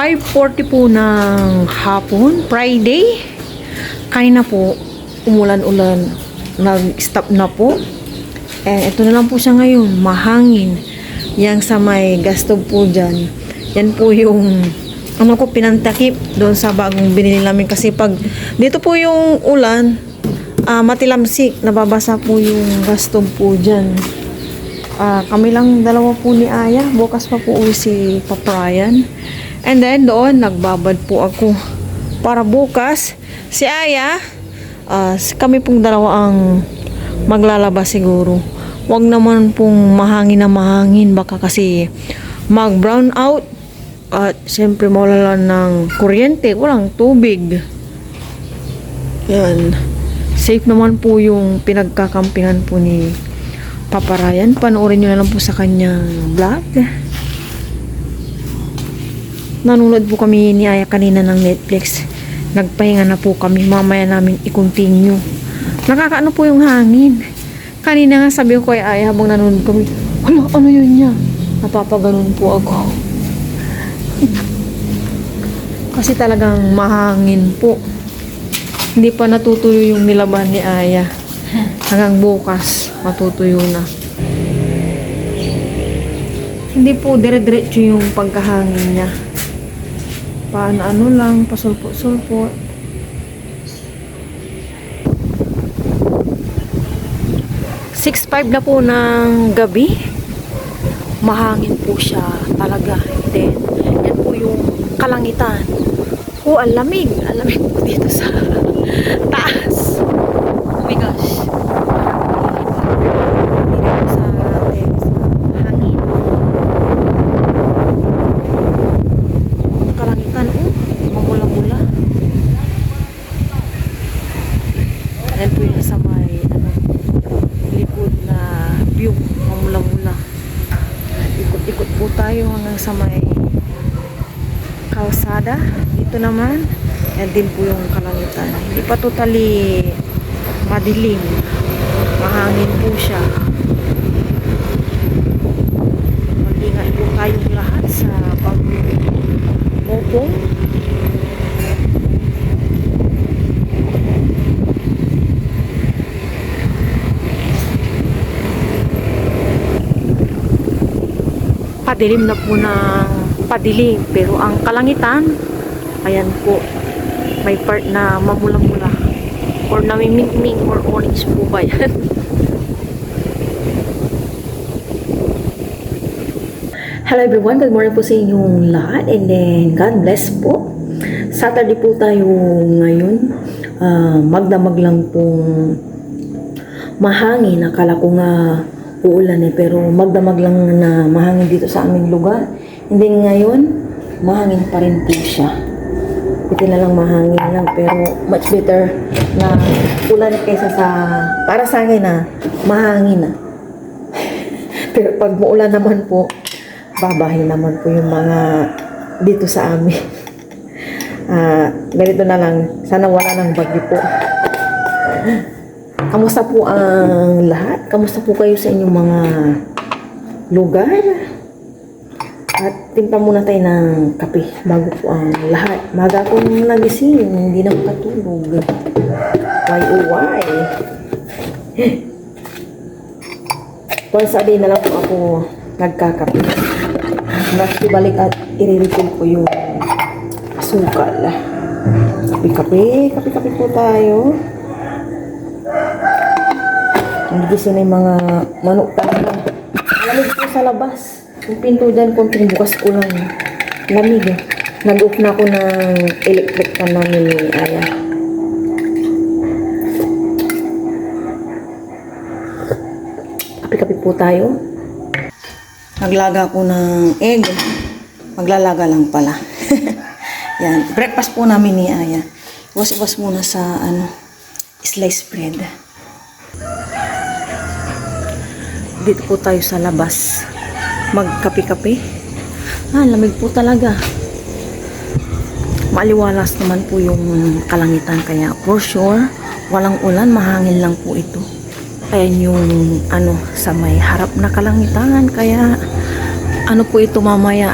5:40 po ng hapon, Friday. Kaya na po, umulan-ulan, nag-stop na po. And ito na lang po siya ngayon, mahangin. Yang sa may gastog po dyan. Yan po yung, ano ko, pinantakip doon sa bagong binili namin. Kasi pag, dito po yung ulan, matilamsik, nababasa po yung gastog po dyan. Kami lang dalawa po ni Aya. Bukas pa po uwi si Papa Ryan. And then doon nagbabad po ako. Para bukas si Aya, kami pong dalawa ang maglalabas siguro. Wag naman pong mahangin na mahangin. Baka kasi mag-brown out. At syempre mawala ng kuryente. Walang tubig. Yan. Safe naman po yung pinagkakampingan po ni Papa Ryan. Panoorin nyo na lang po sa kanyang vlog. Nanonood po kami ni Aya kanina ng Netflix. Nagpahinga na po kami. Mamaya namin i-continue. Nakakaano po yung hangin. Kanina nga sabi ko kay Aya habang nanonood kami, hala, ano yun niya? Napapaganon po ako. Kasi talagang mahangin po. Hindi pa natutuyo yung nilaban ni Aya. Hanggang bukas, matutuyo na. Hindi po dire-diretso yung pagkahangin niya. Paano lang, pasulpot-sulpot. Six 5 na po ng gabi. Mahangin po siya talaga. Then, yan po yung kalangitan. Oh, ang lamig. Ang lamig po dito sa taas. Oh my gosh. Dito sa hangin. Kalangitan, mamula-mula. Ayan po yung sa may likod na view, mamula-mula. Ikot-ikot po tayo hanggang sa may kalsada. Dito naman, yan din po yung kalangitan. Hindi pa totally madilim. Mahangin po siya. Mag-ingat po tayong lahat sa pag-opong. Padilim na po ng padilim, pero ang kalangitan, ayan po, may part na mamula-mula or namimingming or orange po ba yan. Hello everyone, good morning po sa inyong lahat, and then God bless po. Saturday po tayo ngayon. Magdamag lang pong mahangin. Akala ko nga uulan pero magdamag lang na mahangin dito sa aming lugar. Hindi ngayon, mahangin pa rin po siya. Ito na lang mahangin lang, pero much better na ulan kaysa sa, para sa akin na mahangin na. Pero pag muulan naman po, babahin naman po yung mga dito sa amin. Ganito na lang, sana wala ng bagyo po. Kamusta po ang lahat? Kamusta po kayo sa inyong mga lugar? At timpla muna tayo ng kape bago po ang lahat. Maga akong nagising, hindi na makatulog. Why oh why? Once a day na lang po ako nagkakape. Bakit ibalik at i-refill ko yung asukal. Kape po tayo. Nagising na yung mga manok tayo. Lamig po sa labas. Yung pinto dyan, konting bukas ko lang. Lamig eh. Nag-off na ako ng electric fan namin ni Aya. Kape-kape po tayo. Naglaga ako ng egg. Maglalaga lang pala. Yan. Breakfast po namin ni Aya. Iwas-iwas muna sa slice bread. Dito po tayo sa labas. Magkape-kape. Lamig po talaga. Maliwalas naman po yung kalangitan. Kaya for sure, walang ulan, mahangin lang po ito. Ayan yung sa may harap na kalangitan. Kaya ano po ito mamaya,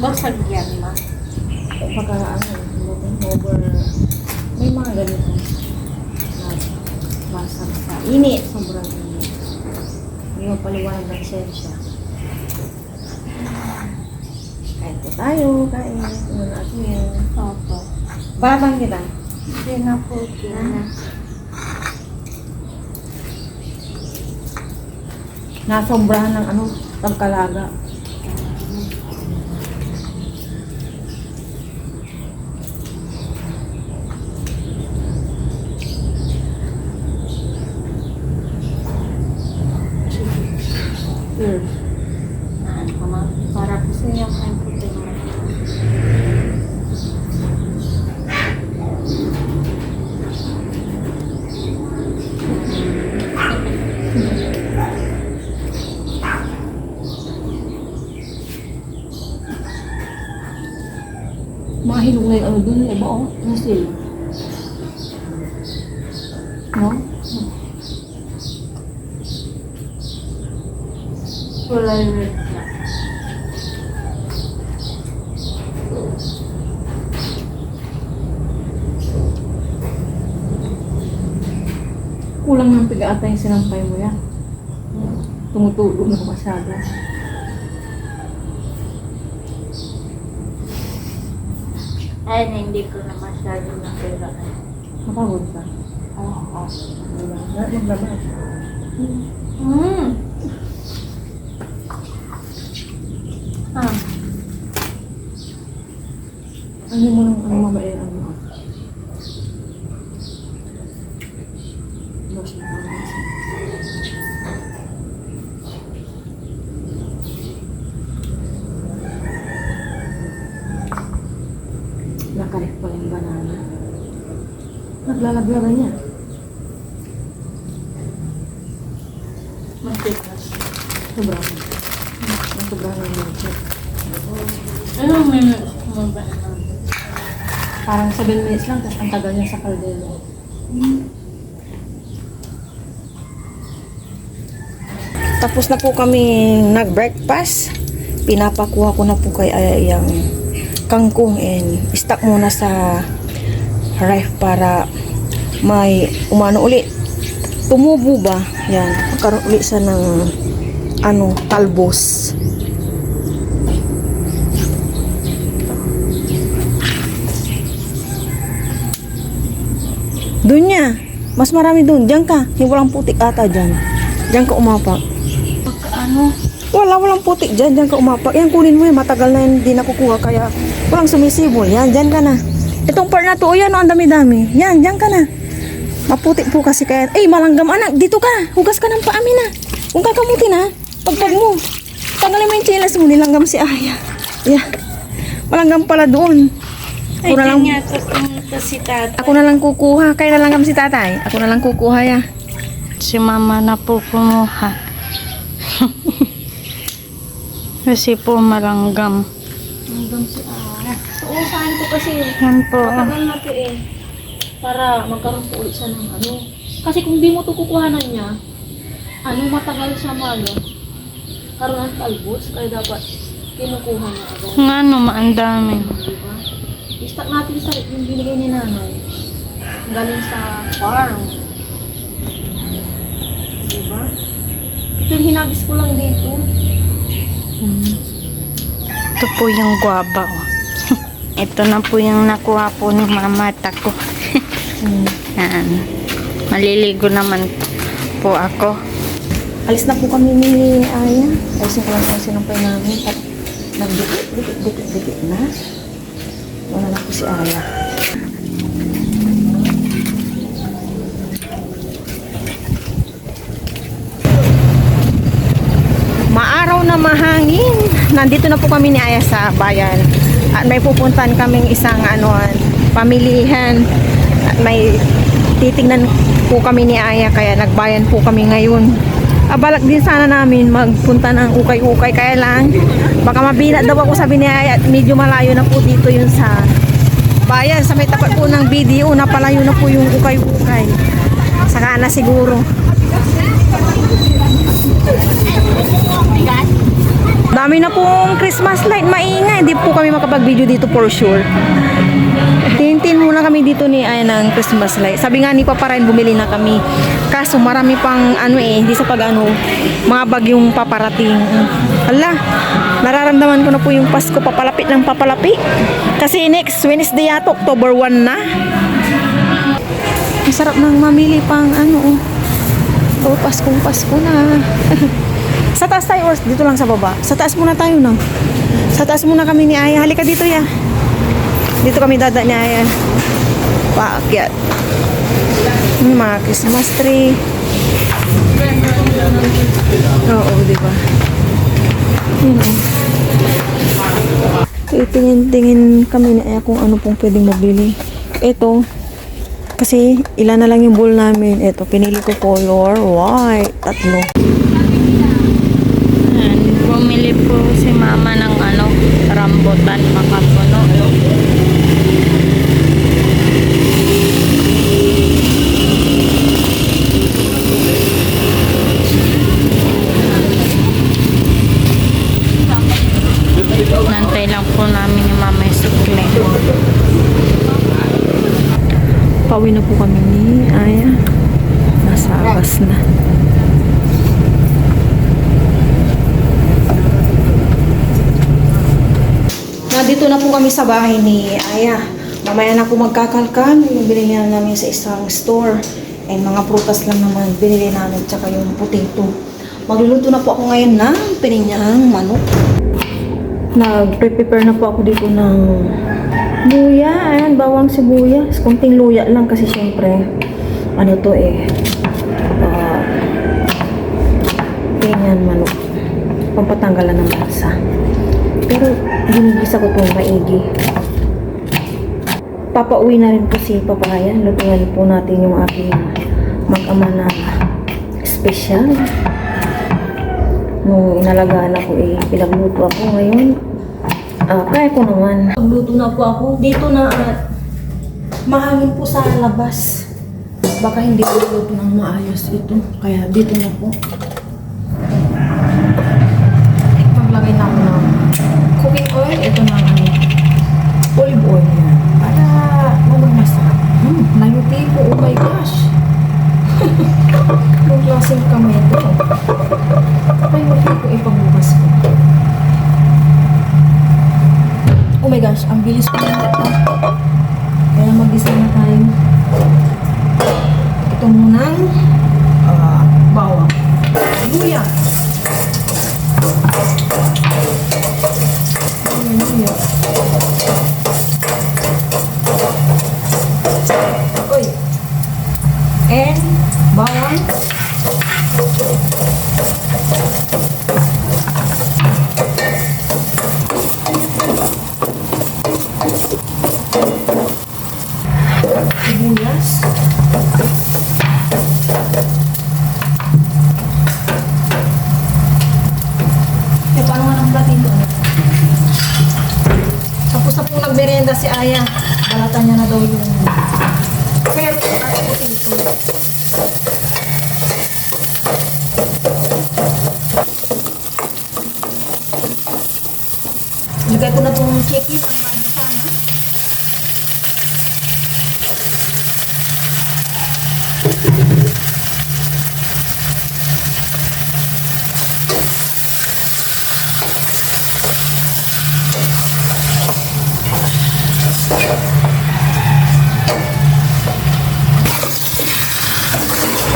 Basag yan, ma. Pagka ano, over, may mga ganito na basag sa init, sobrang init. Yung paliwanag ng sensya. Kain po tayo, kain. Ano natin yun? Opo. Batang kita. Hindi na po, na. Nasobrahan ng ano, pagkalaga. Ano, ma. Para po sa iyo ang puti mo. Mahilog na yung ano dun, iba o. Ano sila? No? Wala yung red na. Kulang ng piga ata yung sinampay mo yan. Tumutulo na masyado. Ay, na hindi ko na masyado napira. Napagod ka? Oo. Diba? Maglabas. Ah, Ano mo nang ano mamain ang mga? Basta nakalit pa yung banana. Naglalaglagan niya. matikas. Sobrang. Sobrang ng budget. Anong minutes mo ba na? Parang 7 minutes lang, tapos ang tagal niya sa kaldero. Tapos na po kami nag-breakfast. Pinapakuha ko na po kay Aya yung kangkong and stock muna sa ref para may umano ulit. Tumubo ba? Yan. Magkaroon ulit siya ng ano, talbos. Doon niya. Mas marami doon. Diyan ka. Yung walang putik ata dyan. Diyan ka umapak. Ano? Walang putik dyan. Diyan ka umapak. Yan, kunin mo yan. Matagal na yan. Hindi nakukuha. Kaya walang sumisibol. Yan, dyan ka na. Itong part na to. O yan, ang dami-dami. Yan, dyan ka na. Maputik po kasi kaya. Malanggam anak. Dito ka. Hugas ka ng paamin na. Huwag kakamuti na. Pagpag mo. Tanggalin mo yung chilas mo. Nilanggam si Aya. Yeah. Malanggam pala doon. Ay, Ako na lang. niya pupunta si tata. Ako na lang kukuha. Kaya na lang kami si tatay. Ako na lang kukuha ya. Si mama na po kumuha. Kasi po malanggam. Hanggang si Aya. Oo, saan ko kasi. Yan po. Matagal na to eh. Para magkaroon po ulit siya ng ano. Kasi kung di mo to kukuhanan niya, ano matagal siya malo. Karoon ng talbos. Kaya dapat kinukuha niya agad. Nga no, ang dami. Diba? I-stock natin sa yung binigay ni nanay. Galing sa farm. Diba? Ito yung hinagis ko lang dito. Ito po yung guava. Oh. Ito na po yung nakuha po ni mama at ako. Yan. Maliligo naman po ako. Alis na po kami ni Aya. Alisin ko lang ang sinampay namin. At nagdikit na. Wala na po si Aya. Maaraw na mahangin. Nandito na po kami ni Aya sa bayan. At may pupuntahan kaming isang pamilihan. At may titingnan po kami ni Aya kaya nagbayan po kami ngayon. Balak din sana namin magpunta ng ukay-ukay kaya lang baka mabina daw ako sabi ni Aya at medyo malayo na po dito yun sa bayan sa may tapat po ng BDO napalayo na po yung ukay-ukay saka na siguro Dami na pong Christmas light, maingay. Hindi po kami makapag-video dito for sure. Tintin muna kami dito ni ay ng Christmas light. Sabi nga ni Papa Ryan, bumili na kami. Kaso marami pang hindi sa mga bagyong paparating. Hala, nararamdaman ko na po yung Pasko papalapit ng papalapit. Kasi next Wednesday yato, October 1 na. Ang sarap nang mamili pang oh, Pasko na. Sa taas tayo or dito lang sa baba? Sa taas muna tayo, no? Sa taas muna kami ni Aya. Halika dito, ya. Dito kami dada ni Aya. Paakyat. Mga Christmas tree. Oo, diba? Yun, oh. Tingin kami ni Aya kung ano pong pwedeng mabili. Ito, kasi ilan na lang yung bowl namin. Ito, pinili ko color white. 3. Bumili po si mama ng rambutan makapuno. Nantay lang po namin yung mama yung sukle. Pauwi na po kami ni Aya. Nasa abas na. Dito na po kami sa bahay ni Aya. Mamaya na po magkakalkal. Yung binili na namin sa isang store. And mga prutas lang naman binili namin. Tsaka yung potato. Magluluto na po ako ngayon ng pininyang manok. Nag-prepare na po ako dito ng luya. Ayan, bawang sibuyas. Kunting luya lang kasi syempre pininyang manok. Pampatanggalan ng lasa. Pero ginigisa ko itong maigi. Papauwi na rin po si Papaya. Lutuan po natin yung aking mag-ama na special. Nung inalagaan ako pinagluto ako ngayon. Kaya ko naman. Pagluto na po ako. Dito na mahangin po sa labas. Baka hindi ko luto ng maayos ito. Kaya dito na po. Maglagay na ako ng cooking oil. Ito na olive oil na. Para namang masarap. Nayuti po. Oh my gosh. Yung klaseng kamay ito. Nayuti po ipagbukas ko. Oh my gosh. Ang bilis po na ito. Kaya mag-isa na tayo. Ito munang bawang. Luya. Luya. Oy. And bawang. Sibuyas. Paano nga ng platito? Tapos na pong nagmerenda si Aya. Balatan niya na daw yung pero ay potato. Lagay ko na itong chicken ang bago sana.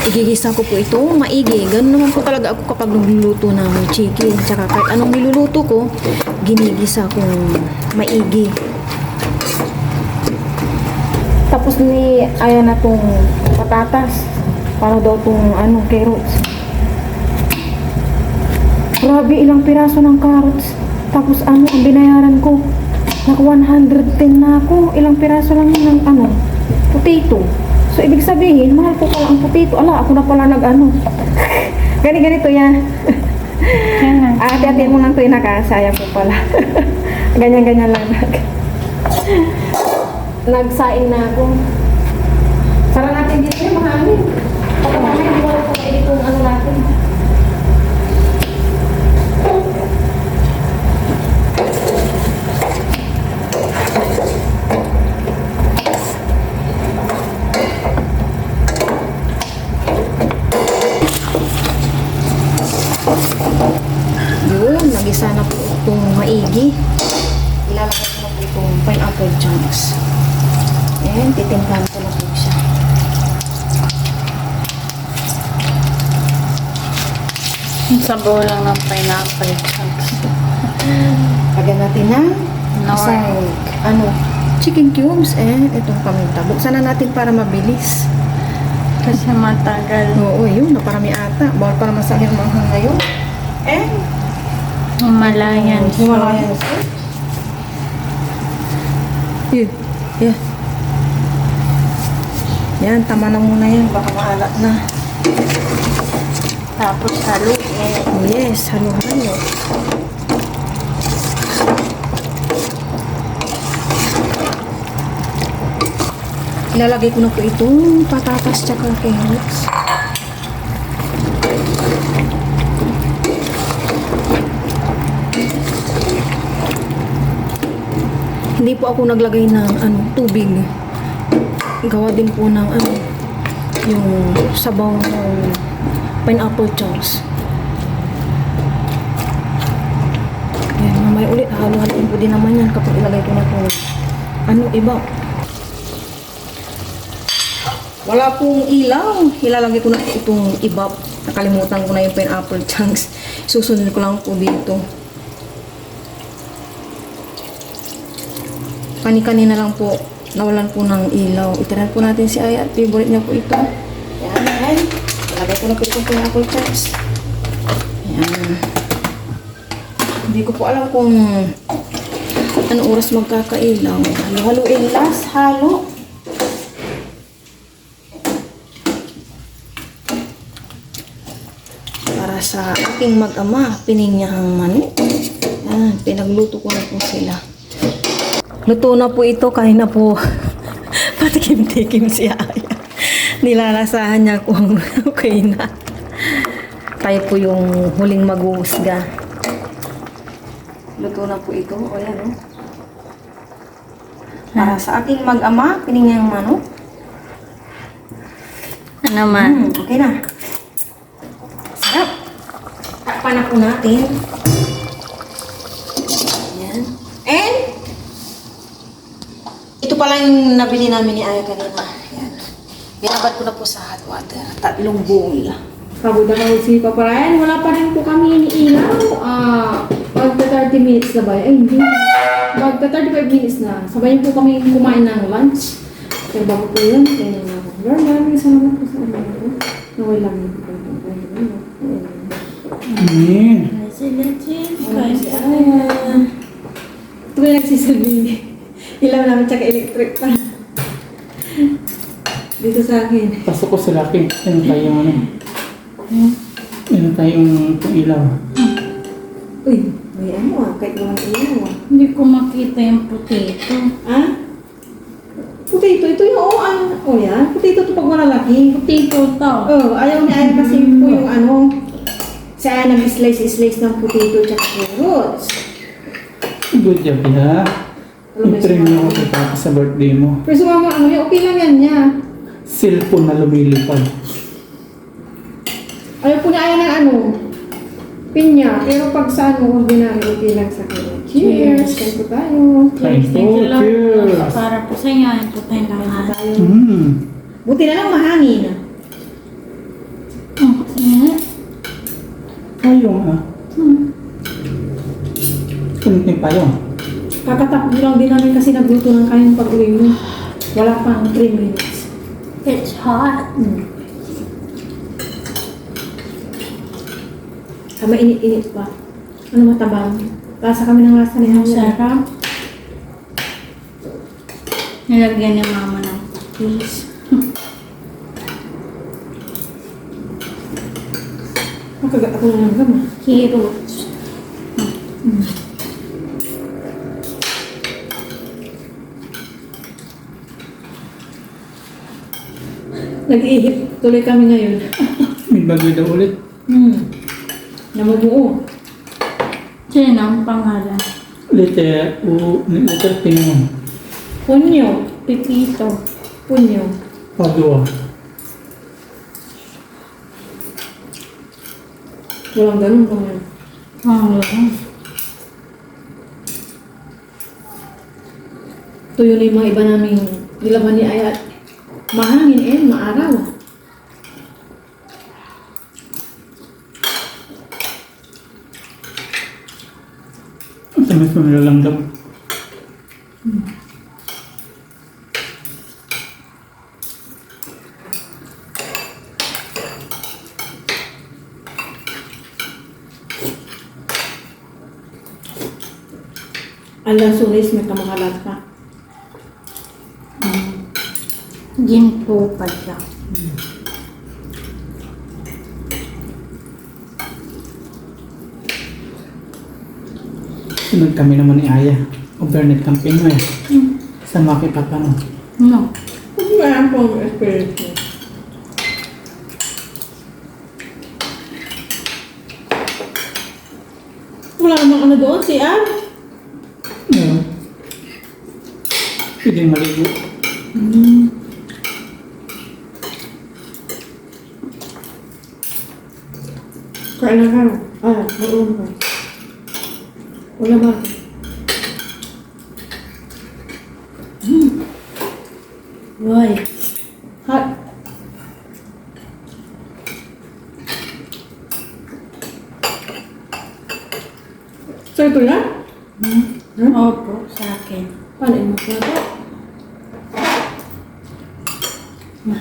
Igigisa ko po ito maigi. Ganun naman po talaga ako kapag nagluluto ng chicken. Tsaka kahit anong niluluto ko, ginigisa kong maigi. Tapos ni Aya na tong patatas. Para daw tong carrots. Grabe, ilang piraso ng carrots. Tapos ang binayaran ko. Naka 110 na ako. Ilang piraso lang ng potato. So, ibig sabihin, mahal po pala ang potato. Ala, ako na pala ganito yan. Ate-ate mo lang ito nakasaya po pala. Ganyan-ganyan lang. Nagsaing na ako. Sara natin dito yung mahangin. Pagka mahangin, hindi wala po kayo itong natin. And titimplahan ko na po siya. Yung sabaw lang ng pineapple chunks. Lagyan natin ng isang, chicken cubes and itong paminta. Buksan na natin para mabilis. Kasi matagal. Oo, yun. Naparami ata. Bawal para masahir manghang ngayon. And Himalayan. Himalayan salt. Yun. Yeah. Yan, tama na muna yan. Baka maalat na. Tapos haluin. Yes, halo-halo. Ilalagay ko na po itong patatas tsaka carrots. Hindi po ako naglagay ng tubig. Gawa din po ng yung sabaw ng pineapple chunks. Yan, mamaya ulit halo-haloin ko din naman yan kapag ilagay ko na po iba. Wala pong ilaw. Ilalagay ko na itong iba. Nakalimutan ko na yung pineapple chunks. Susunod ko lang po dito. Kanina lang po, nawalan po ng ilaw. Itiran po natin si Aya. Favorite niya po ito. Yan, yan. Ilagay ko na po itong pineapple chunks. Yan. Hindi ko po alam kung anong oras magkakailaw. Halo-haloin last. Halo. Para sa aking mag-ama, pininyahang manok. Yan, pinagluto ko na po sila. Luto na po ito, kain na po. Patikim-tikim si Aya. Nilalasahan niya kung okay na. Tayo po yung huling maghuhusga. Luto na po ito. O yan, Para sa aking mag-ama, pininyahang manok. Ano man? Okay na. Sarap. Takpan na po natin. Ayan. And, ito pala yung nabili namin ni Aya kanina. Ayan. Binabad ko na po sa hot water. 3 bowl. Pagod na ako si Papa Ryan. Wala pa rin po kami iniilaw. Magta 30 minutes na ba? Ay, hindi. Magta 35 minutes na. Sabayin po kami kumain ng lunch. Kaya bago po yun, kaya na ako. Lord, maraming salamat po sa ano ko. Naway lang yun po. Amen. Si Aya. Ito ba yung nagsisabi? Ilaw namin tsaka electric pa. Dito sa akin. Pasok ko sa laki. Ano tayo Ano tayong ilaw? Uy, may kahit naman ilaw Hindi ko makita yung potato. Potato, ito yung yan. Potato ito pag malalaki. Potato to. Ayaw ni Aya kasi po yung si Aya nag-slice ng potato tsaka carrots. Good job, ya. I-trim mo ako sa birthday mo. Pero sumama, okay lang yan niya. Cellphone na lumilipad. Ayaw po niya Aya ng pinya. Pero pag sa ordinary, okay lang sa kanya. Cheers! Kain po tayo. Kain po, cheers! Para po sa inyo, ay po tayo lahat. Buti na lang mahangin. Payong Kunting payong. Kakatakbo lang din namin kasi nagluto ng kain pag-uwi mo. Wala pang 3 minutes. It's hot. Mainit-init pa. Matabang. Lasa kami ng lasa ni Hana. Sarap. Nilagyan ni mama ng patis. Makagat ako na ng gama. Carrots. Nag-iihip tuloy kami ngayon. May bagay daw ulit. Namubuo. Sino ang pangalan? Letter P mo. Punyo. Pipito. Punyo. Padua. Walang ganun pa man. Tuyo na yung mga iba naming Ilaban ni Ayat. Mahangin eh, maaraw. Ang tamis mo nilalanggam. Alang sunis may kamakalat pa. Ginto pa siya. Sunod kami naman ni Aya. Overnight camping mo eh. Sa Maki Papa no. No. Kaya po ang experience mo. Wala namang ano doon, CR. Ngayon. Pwedeng maligo. Kain na kayo. Mag-ulam ka. Wala ba? Why? Hot. So ito na? Opo, sa akin. Paano yung magplato? Ma.